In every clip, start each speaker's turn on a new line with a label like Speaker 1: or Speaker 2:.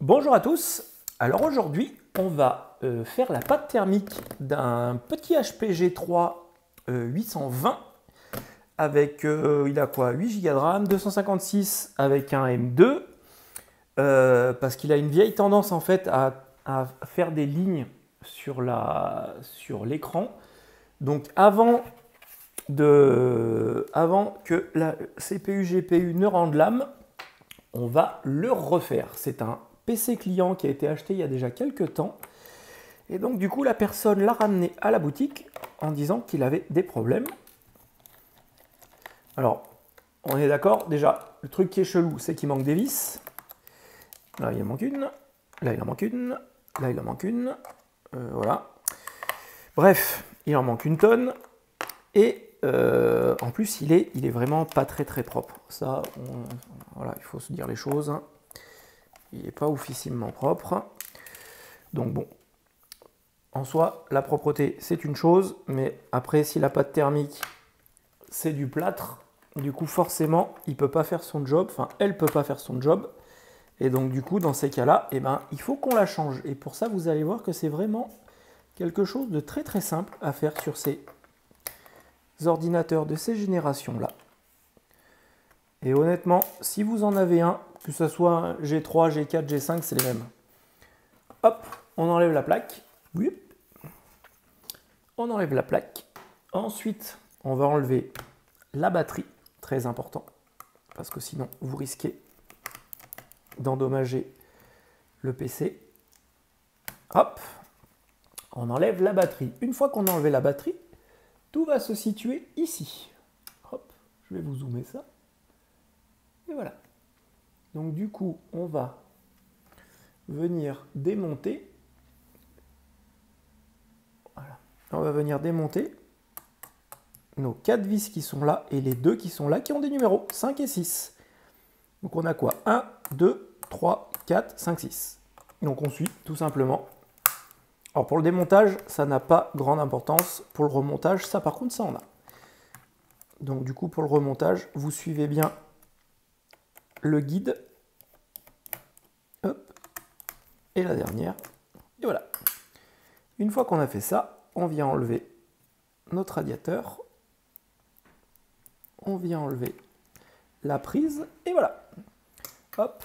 Speaker 1: Bonjour à tous. Alors aujourd'hui, on va faire la pâte thermique d'un petit HPG 3 820 avec, il a quoi, 8 Go de RAM, 256 avec un M2 parce qu'il a une vieille tendance en fait à faire des lignes sur l'écran. Donc avant que la CPU GPU ne rende l'âme, on va le refaire. C'est un PC client qui a été acheté il y a déjà quelques temps. Et donc du coup, la personne l'a ramené à la boutique en disant qu'il avait des problèmes. Alors, on est d'accord, déjà, le truc qui est chelou, c'est qu'il manque des vis. Là, il en manque une. Là, il en manque une. Là, il en manque une. Voilà. Bref, il en manque une tonne. Et en plus, il est vraiment pas très propre. Ça, voilà, il faut se dire les choses. Hein. Il n'est pas oufissimement propre. Donc bon, en soi, la propreté, c'est une chose. Mais après, si la pâte thermique, c'est du plâtre, du coup, forcément, il ne peut pas faire son job. Enfin, elle ne peut pas faire son job. Et donc, du coup, dans ces cas-là, eh ben, il faut qu'on la change. Et pour ça, vous allez voir que c'est vraiment quelque chose de très simple à faire sur ces ordinateurs de ces générations-là. Et honnêtement, si vous en avez un, que ce soit G3, G4, G5, c'est les mêmes. Hop, on enlève la plaque. On enlève la plaque. Ensuite, on va enlever la batterie, très important, parce que sinon, vous risquez d'endommager le PC. Hop, on enlève la batterie. Une fois qu'on a enlevé la batterie, tout va se situer ici. Hop, je vais vous zoomer ça. Et voilà. Donc du coup, on va venir démonter. Voilà. On va venir démonter nos 4 vis qui sont là et les 2 qui sont là qui ont des numéros 5 et 6. Donc on a quoi? 1, 2, 3, 4, 5, 6. Donc on suit tout simplement. Alors pour le démontage, ça n'a pas grande importance. Pour le remontage, ça par contre, ça en a. Donc du coup, pour le remontage, vous suivez bien le guide. Hop. Et la dernière. Et voilà. Une fois qu'on a fait ça, on vient enlever notre radiateur. On vient enlever la prise. Et voilà. Hop.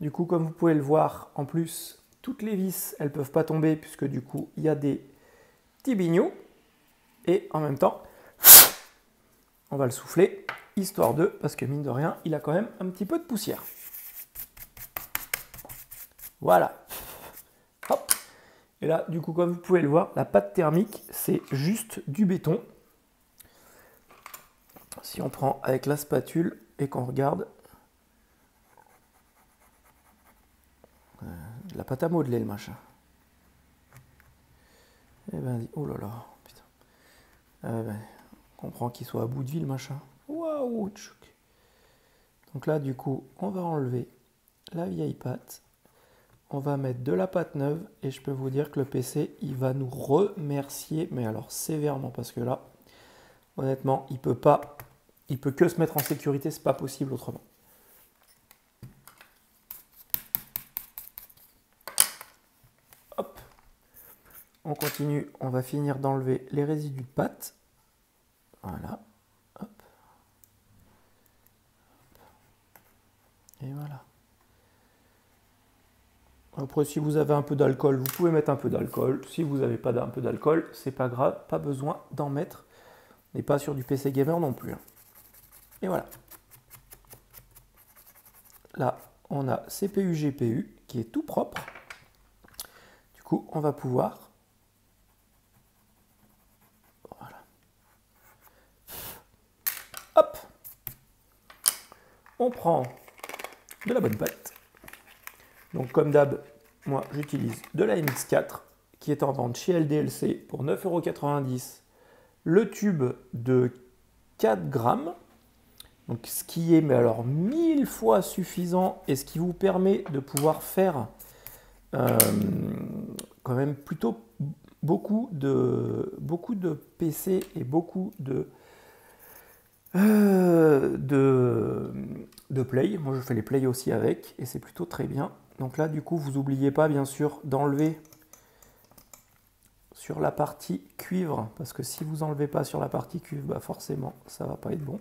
Speaker 1: Du coup, comme vous pouvez le voir, en plus, toutes les vis, elles ne peuvent pas tomber puisque du coup, il y a des petits bignous. Et en même temps, on va le souffler, histoire de, parce que mine de rien, il a quand même un petit peu de poussière. Voilà. Hop. Et là, du coup, comme vous pouvez le voir, la pâte thermique, c'est juste du béton. Si on prend avec la spatule et qu'on regarde, la pâte à modeler, le machin. Eh ben, oh là là, putain. On comprend qu'il soit à bout de vie, le machin. Waouh. Donc là, du coup, on va enlever la vieille pâte. On va mettre de la pâte neuve et je peux vous dire que le PC, il va nous remercier, mais alors sévèrement, parce que là, honnêtement, il peut que se mettre en sécurité, c'est pas possible autrement. Hop, on continue, on va finir d'enlever les résidus de pâte. Voilà, hop. Et voilà. Après, si vous avez un peu d'alcool, vous pouvez mettre un peu d'alcool. Si vous n'avez pas un peu d'alcool, c'est pas grave, pas besoin d'en mettre. On n'est pas sur du PC gamer non plus. Et voilà. Là, on a CPU, GPU qui est tout propre. Du coup, on va pouvoir... Voilà. Hop. On prend de la bonne pâte. Donc comme d'hab, moi j'utilise de la MX4 qui est en vente chez LDLC pour 9,90 €. Le tube de 4 grammes. Donc ce qui est mais alors 1000 fois suffisant et ce qui vous permet de pouvoir faire quand même plutôt beaucoup de PC et beaucoup de de play. Moi, je fais les plays aussi avec et c'est plutôt très bien. Donc là, du coup, vous n'oubliez pas, bien sûr, d'enlever sur la partie cuivre, parce que si vous n'enlevez pas sur la partie cuivre, bah forcément, ça va pas être bon.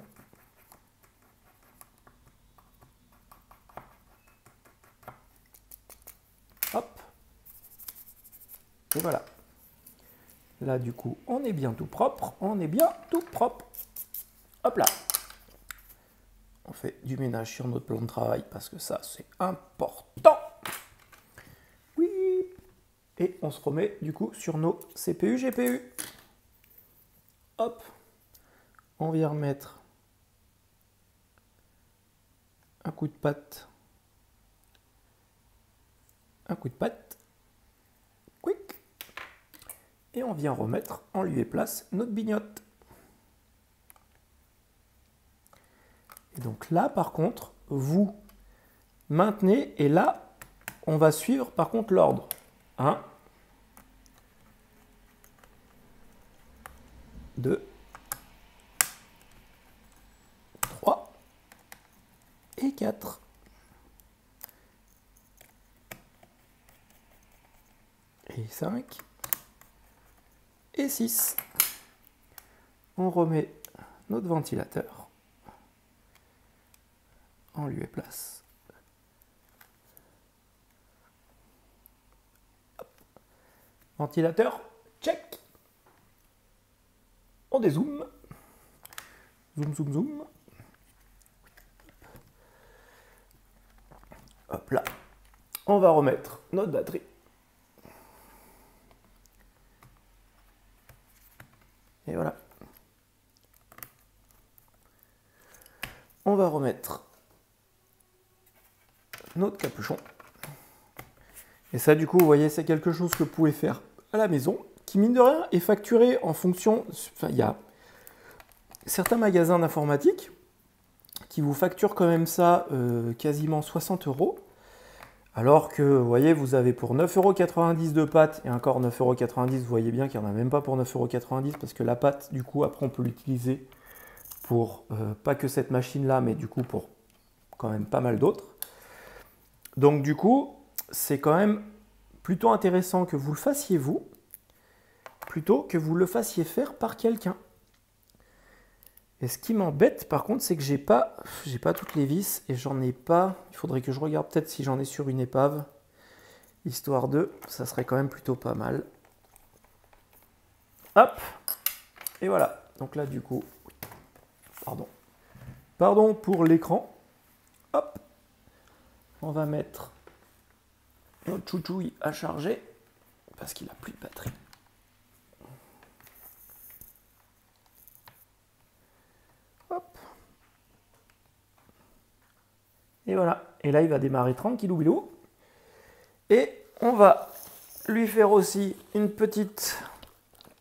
Speaker 1: Hop. Et voilà. Là, du coup, on est bien tout propre. On est bien tout propre. Hop là. On fait du ménage sur notre plan de travail parce que ça, c'est important. Oui. Et on se remet, du coup, sur nos CPU, GPU. Hop. On vient remettre un coup de patte. Un coup de patte. Quick. Et on vient remettre en lieu et place notre bignotte. Et donc là, par contre, vous maintenez, et là, on va suivre, par contre, l'ordre. 1, 2, 3 et 4. Et 5 et 6. On remet notre ventilateur en lieu et place. Hop. Ventilateur, check. On dézoome. Zoom, zoom, zoom. Hop là. On va remettre notre batterie. Et voilà. On va remettre notre capuchon. Et ça, du coup, vous voyez, c'est quelque chose que vous pouvez faire à la maison, qui, mine de rien, est facturé en fonction... Enfin, il y a certains magasins d'informatique qui vous facturent quand même ça quasiment 60 €. Alors que, vous voyez, vous avez pour 9,90 € de pâte, et encore 9,90 €, vous voyez bien qu'il n'y en a même pas pour 9,90 € parce que la pâte, du coup, après, on peut l'utiliser pour pas que cette machine-là, mais du coup, pour quand même pas mal d'autres. Donc, du coup, c'est quand même plutôt intéressant que vous le fassiez vous, plutôt que vous le fassiez faire par quelqu'un. Et ce qui m'embête, par contre, c'est que j'ai pas toutes les vis et j'en ai pas. Il faudrait que je regarde peut-être si j'en ai sur une épave, histoire de. Ça serait quand même plutôt pas mal. Hop. Et voilà. Donc là, du coup, pardon pour l'écran. Hop. On va mettre notre chouchouille à charger parce qu'il n'a plus de batterie. Hop. Et voilà. Et là, il va démarrer tranquillou bilou. Et on va lui faire aussi une petite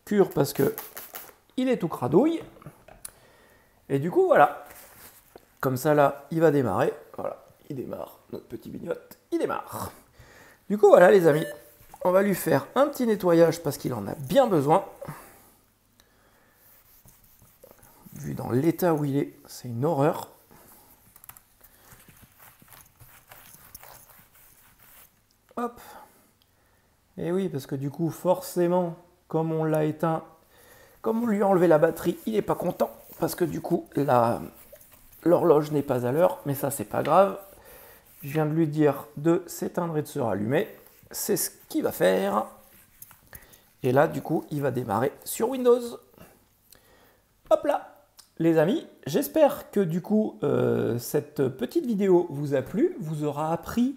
Speaker 1: cure parce que il est tout cradouille. Et du coup, voilà. Comme ça, là, il va démarrer. Voilà. Il démarre. Notre petit bignotte, il démarre. Du coup, voilà, les amis. On va lui faire un petit nettoyage parce qu'il en a bien besoin. Vu dans l'état où il est, c'est une horreur. Hop. Et oui, parce que du coup, forcément, comme on l'a éteint, comme on lui a enlevé la batterie, il n'est pas content. Parce que du coup, l'horloge n'est pas à l'heure. Mais ça, c'est pas grave. Je viens de lui dire de s'éteindre et de se rallumer. C'est ce qu'il va faire. Et là, du coup, il va démarrer sur Windows. Hop là. Les amis, j'espère que du coup, cette petite vidéo vous a plu, vous aura appris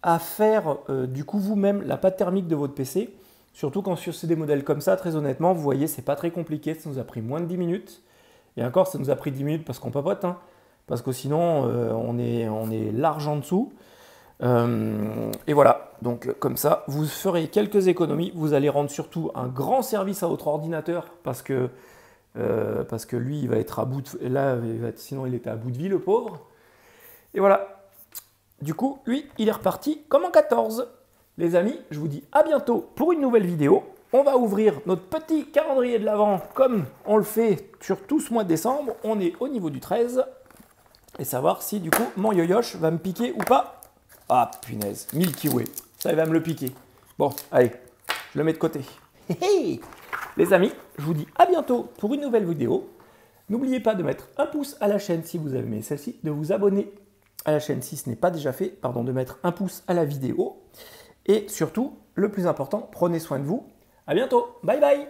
Speaker 1: à faire du coup vous-même la pâte thermique de votre PC. Surtout quand c'est des modèles comme ça, très honnêtement, vous voyez, c'est pas très compliqué, ça nous a pris moins de 10 minutes. Et encore, ça nous a pris 10 minutes parce qu'on papote, hein, parce que sinon, on est large en dessous. Et voilà, donc comme ça, vous ferez quelques économies, vous allez rendre surtout un grand service à votre ordinateur parce que lui, il va être à bout de... Là, sinon, il était à bout de vie, le pauvre. Et voilà. Du coup, lui, il est reparti comme en 14. Les amis, je vous dis à bientôt pour une nouvelle vidéo. On va ouvrir notre petit calendrier de l'Avent comme on le fait sur tout ce mois de décembre. On est au niveau du 13. et savoir si du coup mon yoyosh va me piquer ou pas. Ah punaise, Milky Way, ça il va me le piquer. Bon, allez, je le mets de côté. Les amis, je vous dis à bientôt pour une nouvelle vidéo. N'oubliez pas de mettre un pouce à la chaîne si vous avez aimé celle-ci, de vous abonner à la chaîne si ce n'est pas déjà fait, pardon, de mettre un pouce à la vidéo. Et surtout, le plus important, prenez soin de vous. À bientôt, bye bye.